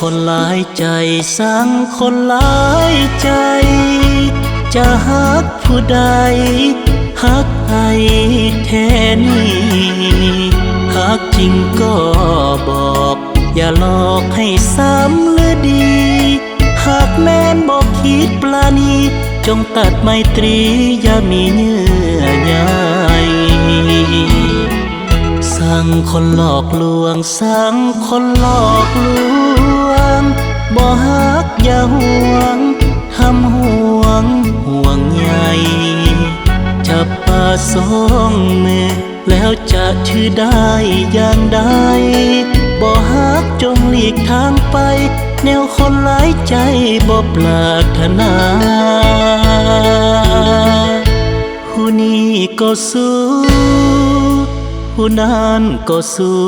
คนหลายใจสั่งคนหลายใจจะฮักผู้ใดฮักให้แท้นี้ฮักจริงก็บอกอย่าหลอกให้ซ้ำหรือดีหากแม่นบอกคิดปลาณีจงตัดไมตรีอย่ามีเยื่อใยสั่งคนหลอกลวงสั่งคนหลอกลวงบ่ฮักอย่าห่วงทำห่วงใยจะประสงค์มือแล้วจะชื่อได้อย่างใดบ่ฮักจงหลีกทางไปแนวคนหลายใจบ่ปรารถนาผู้นี้ก็สู้ผู้นั้นก็สู้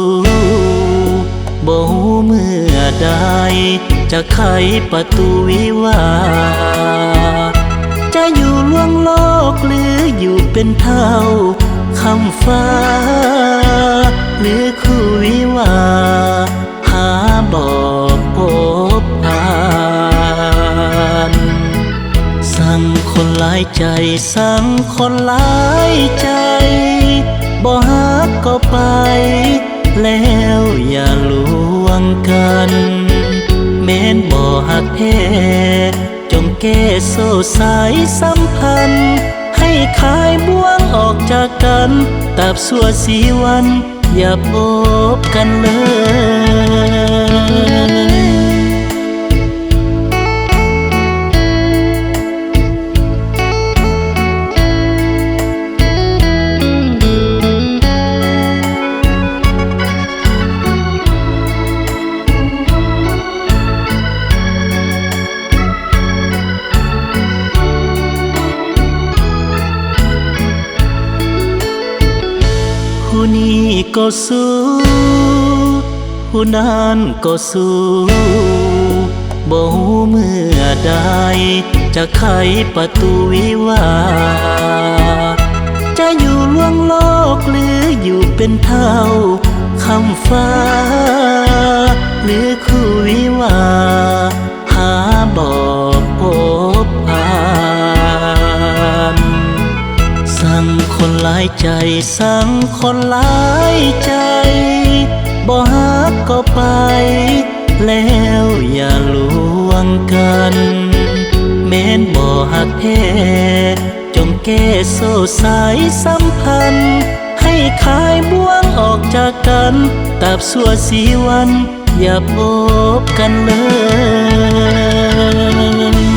บ่ฮู้เมื่อใดจะไขประตูวิวาจะอยู่ล่วงโลกหรืออยู่เป็นเท่าคำฟ้าหรือคู่วิวาหาบอกพบผ่านสั่งคนหลายใจสั่งคนหลายใจบ่ฮักก็ไปแล้วอย่าลวงกันแม้นบ่ฮักแท้จงแก้โซ่สายสัมพันธ์ให้คายบ่วงออกจากกันตราบชั่วสีวันอย่าพบกันเลยผู้นี้ก็สู้ผู้นั้นก็สู้บ่ฮู้เมื่อใดจะไขประตูวิวาจะอยู่ล่วงโลกหรืออยู่เป็นเท่าคำฟ้าหรือคู่วิวาหาบอกพบผ่านสั่งคนหลายใจสั่งคนหลายใจบ่ฮักก็ไปแล้วอย่าลวงกันแม้นบ่ฮักแท้จงแก้โซ่สายสัมพันธ์ให้คายบ่วงออกจากกันตราบชั่วสีวันอย่าพบกันเลย